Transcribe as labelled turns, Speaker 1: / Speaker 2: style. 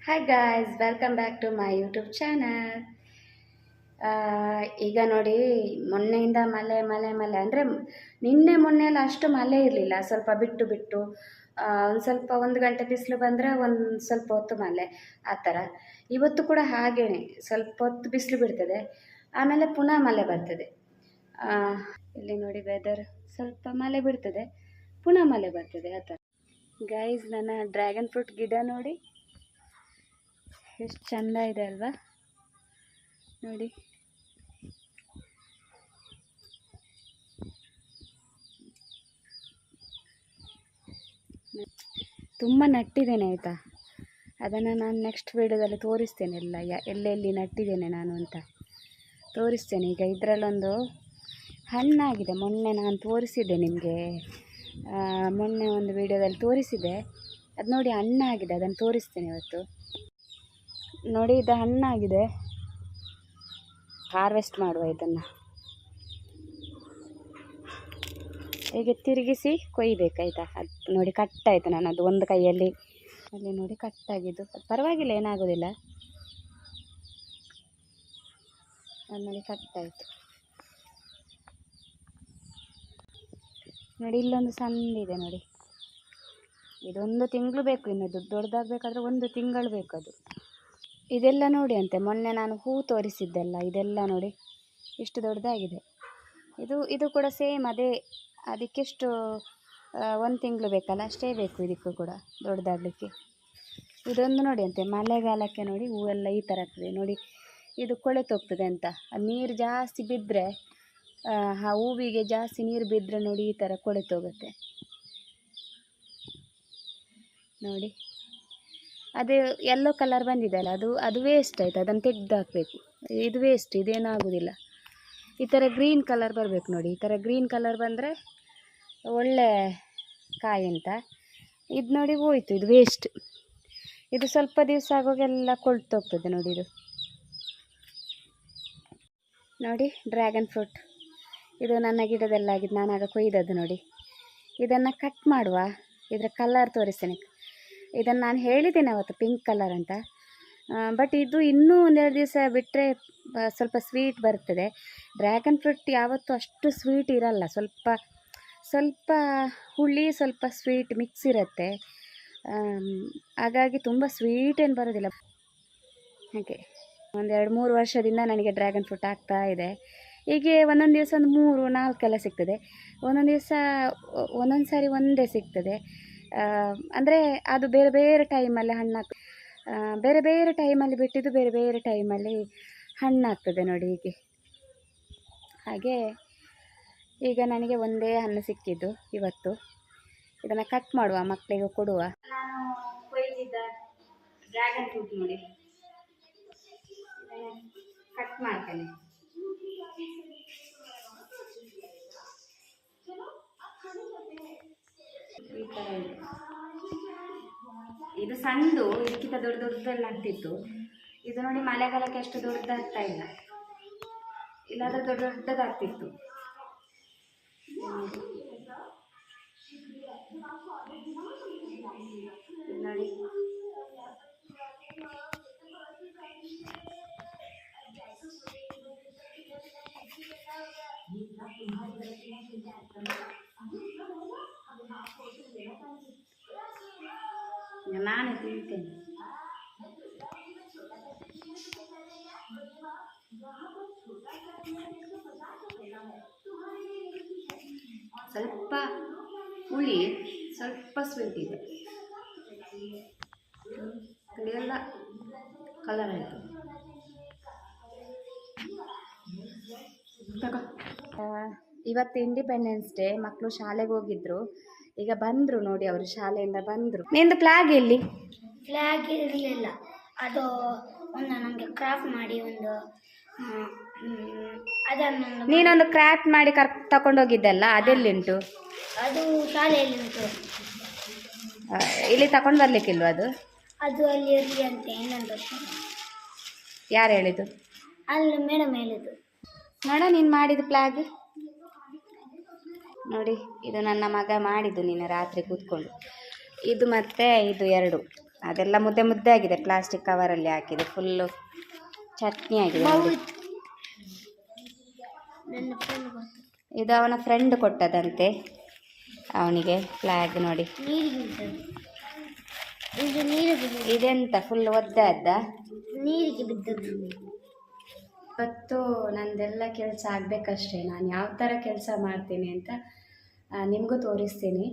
Speaker 1: Hi guys, welcome back to my YouTube channel. ಈಗ ನೋಡಿ, ಮೊನ್ನೆಯಿಂದ ಮಳೆ ಮಳೆ ಮಳೆ ಅಂದರೆ ನಿನ್ನೆ ಮೊನ್ನೆ ಎಲ್ಲ ಅಷ್ಟು ಮಳೆ ಇರಲಿಲ್ಲ. ಸ್ವಲ್ಪ ಬಿಟ್ಟು ಬಿಟ್ಟು ಒಂದು ಸ್ವಲ್ಪ 1 ಗಂಟೆ ಬಿಸಿಲು ಬಂದರೆ ಒಂದು ಸ್ವಲ್ಪ ಹೊತ್ತು ಮಳೆ, ಆ ಥರ. ಇವತ್ತು ಕೂಡ ಹಾಗೇನೆ, ಸ್ವಲ್ಪ ಹೊತ್ತು ಬಿಸಿಲು ಬಿಡ್ತದೆ, ಆಮೇಲೆ ಪುನಃ ಮಳೆ ಬರ್ತದೆ. ಇಲ್ಲಿ ನೋಡಿ, ವೆದರ್ ಸ್ವಲ್ಪ ಮಳೆ ಬಿಡ್ತದೆ, ಪುನಃ ಮಳೆ ಬರ್ತದೆ, ಆ ಥರ. ಗೈಸ್, ನನ್ನ ಡ್ರ್ಯಾಗನ್ ಫ್ರೂಟ್ ಗಿಡ ನೋಡಿ ಎಷ್ಟು ಚಂದ ಇದೆ ಅಲ್ವಾ? ನೋಡಿ, ತುಂಬ ನಟ್ಟಿದ್ದೇನೆ ಆಯಿತಾ. ಅದನ್ನು ನಾನು ನೆಕ್ಸ್ಟ್ ವೀಡಿಯೋದಲ್ಲಿ ತೋರಿಸ್ತೇನೆ, ಎಲ್ಲೆಲ್ಲಿ ನಟ್ಟಿದ್ದೇನೆ ನಾನು ಅಂತ ತೋರಿಸ್ತೇನೆ. ಈಗ ಇದರಲ್ಲೊಂದು ಹಣ್ಣಾಗಿದೆ, ಮೊನ್ನೆ ನಾನು ತೋರಿಸಿದ್ದೆ ನಿಮಗೆ, ಮೊನ್ನೆ ಒಂದು ವೀಡಿಯೋದಲ್ಲಿ ತೋರಿಸಿದೆ. ಅದು ನೋಡಿ ಹಣ್ಣಾಗಿದೆ, ಅದನ್ನು ತೋರಿಸ್ತೇನೆ ಇವತ್ತು. ನೋಡಿ, ಇದು ಹಣ್ಣಾಗಿದೆ, ಹಾರ್ವೆಸ್ಟ್ ಮಾಡುವ ಇದನ್ನು. ಹೀಗೆ ತಿರುಗಿಸಿ ಕೊಯ್ಬೇಕಾಯ್ತಾ. ಅದು ನೋಡಿ ಕಟ್ಟಾಯಿತು ನನ್ನದು ಒಂದು ಕೈಯಲ್ಲಿ, ಅಲ್ಲಿ ನೋಡಿ ಕಟ್ಟಾಗಿದ್ದು. ಅದು ಪರವಾಗಿಲ್ಲ, ಏನಾಗೋದಿಲ್ಲ. ಅದು ನೋಡಿ ಕಟ್ಟಾಯಿತು. ನೋಡಿ, ಇಲ್ಲೊಂದು ಸಣ್ಣದಿದೆ ನೋಡಿ. ಇದೊಂದು ತಿಂಗಳು ಬೇಕು, ಇನ್ನು ದೊಡ್ಡದಾಗಬೇಕಾದ್ರೆ 1 ತಿಂಗಳು ಬೇಕು ಅದು. ಇದೆಲ್ಲ ನೋಡಿ ಅಂತೆ, ಮೊನ್ನೆ ನಾನು ಹೂ ತೋರಿಸಿದ್ದೆಲ್ಲ, ಇದೆಲ್ಲ ನೋಡಿ ಇಷ್ಟು ದೊಡ್ಡದಾಗಿದೆ. ಇದು ಕೂಡ ಸೇಮ್ ಅದೇ, ಅದಕ್ಕೆಷ್ಟು 1 ತಿಂಗಳು ಬೇಕಲ್ಲ, ಅಷ್ಟೇ ಬೇಕು ಇದಕ್ಕೂ ಕೂಡ ದೊಡ್ಡದಾಗಲಿಕ್ಕೆ. ಇದೊಂದು ನೋಡಿ ಅಂತೆ, ಮಳೆಗಾಲಕ್ಕೆ ನೋಡಿ ಹೂವೆಲ್ಲ ಈ ಥರ ಆಗ್ತದೆ ನೋಡಿ. ಇದು ಕೊಳೆತೋಗ್ತದೆ ಅಂತ, ನೀರು ಜಾಸ್ತಿ ಬಿದ್ದರೆ, ಆ ಹೂವಿಗೆ ಜಾಸ್ತಿ ನೀರು ಬಿದ್ದರೆ ನೋಡಿ ಈ ಥರ ಕೊಳೆತೋಗುತ್ತೆ ನೋಡಿ. ಅದು ಯೆಲ್ಲೋ ಕಲರ್ ಬಂದಿದೆ ಅಲ್ಲ, ಅದು ವೇಸ್ಟ್ ಆಯಿತು, ಅದನ್ನು ತೆಗೆದು ಹಾಕಬೇಕು. ಇದು ವೇಸ್ಟ್, ಇದೇನಾಗೋದಿಲ್ಲ. ಈ ಥರ ಗ್ರೀನ್ ಕಲರ್ ಬರಬೇಕು ನೋಡಿ. ಈ ಥರ ಗ್ರೀನ್ ಕಲರ್ ಬಂದರೆ ಒಳ್ಳೆ ಕಾಯಿ ಅಂತ. ಇದು ನೋಡಿ ಹೋಯಿತು, ಇದು ವೇಸ್ಟ್. ಇದು ಸ್ವಲ್ಪ ದಿವಸ ಆಗೋಗೆಲ್ಲ ಕೊಳ್ತೋಗ್ತದೆ ನೋಡಿ. ಇದು ನೋಡಿ, ಡ್ರ್ಯಾಗನ್ ಫ್ರೂಟ್. ಇದು ನನ್ನ ಗಿಡದಲ್ಲಾಗಿದ್ದು, ನಾನು ಆಗ ಕೊಯ್ದದ್ದು ನೋಡಿ. ಇದನ್ನು ಕಟ್ ಮಾಡುವ, ಇದರ ಕಲರ್ ತೋರಿಸ್ತೇನೆ. ಇದನ್ನು ನಾನು ಹೇಳಿದ್ದೇನೆ ಅವತ್ತು, ಪಿಂಕ್ ಕಲರ್ ಅಂತ. ಬಟ್ ಇದು ಇನ್ನೂ 1-2 ದಿವಸ ಬಿಟ್ಟರೆ ಸ್ವಲ್ಪ ಸ್ವೀಟ್ ಬರ್ತದೆ. ಡ್ರ್ಯಾಗನ್ ಫ್ರೂಟ್ ಯಾವತ್ತೂ ಅಷ್ಟು ಸ್ವೀಟ್ ಇರಲ್ಲ, ಸ್ವಲ್ಪ ಹುಳಿ ಸ್ವಲ್ಪ ಸ್ವೀಟ್ ಮಿಕ್ಸ್ ಇರುತ್ತೆ. ಹಾಗಾಗಿ ತುಂಬ ಸ್ವೀಟ್ ಏನು ಬರೋದಿಲ್ಲ. ಹಾಗೆ 1-2-3 ವರ್ಷದಿಂದ ನನಗೆ ಡ್ರ್ಯಾಗನ್ ಫ್ರೂಟ್ ಆಗ್ತಾ ಇದೆ. ಹೀಗೆ ಒಂದೊಂದು ದಿವಸ ಒಂದು 3-4 ಎಲ್ಲ ಸಿಗ್ತದೆ, ಒಂದೊಂದು ದಿವಸ ಒಂದೊಂದು ಸಾರಿ ಒಂದೇ ಸಿಗ್ತದೆ. ಅಂದರೆ ಅದು ಬೇರೆ ಬೇರೆ ಟೈಮಲ್ಲಿ ಹಣ್ಣಾಗ್ತದೆ, ಬೇರೆ ಬೇರೆ ಟೈಮಲ್ಲಿ ಬಿಟ್ಟಿದ್ದು ಬೇರೆ ಬೇರೆ ಟೈಮಲ್ಲಿ ಹಣ್ಣಾಗ್ತದೆ ನೋಡಿ ಹೀಗೆ. ಹಾಗೆ ಈಗ ನನಗೆ ಒಂದೇ ಹಣ್ಣು ಸಿಕ್ಕಿದ್ದು ಇವತ್ತು. ಇದನ್ನು ಕಟ್ ಮಾಡುವ, ಮಕ್ಕಳಿಗೆ ಕೊಡುವ. ನಾನು ಕೊಯ್ದಿದ್ದ ಡ್ರ್ಯಾಗನ್ ಫ್ರೂಟ್ ನೋಡಿ, ಕಟ್ ಮಾಡ್ತೇನೆ. ಈ ಥರ ಇದೆ. ಇದು ಸಣ್ಣದು, ಇದಕ್ಕಿಂತ ದೊಡ್ಡದೆಲ್ಲ ಆಗ್ತಿತ್ತು. ಇದು ನೋಡಿ, ಮಳೆಗಾಲಕ್ಕೆ ಅಷ್ಟು ದೊಡ್ಡದಾಗ್ತಾ ಇಲ್ಲ, ಇಲ್ಲಾಂದರೆ ದೊಡ್ಡದಾಗ್ತಿತ್ತು ನೋಡಿ. ನಾನೇ ತಿಂತೇನೆ. ಸ್ವಲ್ಪ ಹುಳಿ, ಸ್ವಲ್ಪ ಸ್ವೀಟ್ ಇದೆ. ಎಲ್ಲ ಕಲರ್ ಆಯಿತು. ಇವತ್ತು ಇಂಡಿಪೆಂಡೆನ್ಸ್ ಡೇ, ಮಕ್ಕಳು ಶಾಲೆಗೆ ಹೋಗಿದ್ರು, ಈಗ ಬಂದರು ನೋಡಿ. ಅವರು ಶಾಲೆಯಿಂದ ಬಂದರು. ನಿಂದು ಫ್ಲಾಗ್ ಎಲ್ಲಿ?
Speaker 2: ಫ್ಲಾಗ್ ಇರಲಿಲ್ಲ, ಅದು ಒಂದು ನಮಗೆ ಕ್ರಾಫ್ಟ್ ಮಾಡಿ ಒಂದು ಅದನ್ನು
Speaker 1: ನೀನೊಂದು ಕ್ರಾಫ್ಟ್ ಮಾಡಿ ತಗೊಂಡೋಗಿದ್ದಲ್ಲ, ಅದೆಲ್ಲಿಂಟು?
Speaker 2: ಅದು ಶಾಲೆಯಲ್ಲಿ ಉಂಟು.
Speaker 1: ಇಲ್ಲಿ ತಗೊಂಡು ಬರಲಿಕ್ಕಿಲ್ವ ಅದು?
Speaker 2: ಅದು ಅಲ್ಲಿ ಇರಲಿ ಅಂತ ಇನ್ನೊಂದು.
Speaker 1: ಯಾರು ಹೇಳಿದ್ದು?
Speaker 2: ಅಲ್ಲಿ ಮೇಡಮ್ ಹೇಳಿದ್ದು.
Speaker 1: ನೋಡ, ನೀನು ಮಾಡಿದ ಫ್ಲಾಗ್ ನೋಡಿ. ಇದು ನನ್ನ ಮಗ ಮಾಡಿದ್ದು ನಿನ್ನೆ ರಾತ್ರಿ ಕೂತ್ಕೊಂಡು. ಇದು ಮತ್ತು ಇದು 2 ಅದೆಲ್ಲ ಮುದ್ದೆ ಮುದ್ದೆ ಆಗಿದೆ, ಪ್ಲಾಸ್ಟಿಕ್ ಕವರಲ್ಲಿ ಹಾಕಿದೆ, ಫುಲ್ಲು ಚಟ್ನಿ ಆಗಿದೆ ನೋಡಿ.
Speaker 2: ನನ್ನ ಫ್ರೆಂಡ್ ಬರ್ತಾರೆ.
Speaker 1: ಇದು ಅವನ ಫ್ರೆಂಡ್ ಕೊಟ್ಟದಂತೆ ಅವನಿಗೆ ಫ್ಲ್ಯಾಗ್ ನೋಡಿ.
Speaker 2: ನೀರಿಗೆ ಇದು ನೀರಿಗೆ
Speaker 1: ಇದೆಂತ ಫುಲ್ ಒದ್ದೆ ಅದ್ದ,
Speaker 2: ನೀರಿಗೆ ಬಿದ್ದದ್ದು.
Speaker 1: ಇವತ್ತು ನಂದೆಲ್ಲ ಕೆಲಸ ಆಗಬೇಕಷ್ಟೇ. ನಾನು ಯಾವ ಥರ ಕೆಲಸ ಮಾಡ್ತೀನಿ ಅಂತ ನಿಮಗೂ ತೋರಿಸ್ತೀನಿ.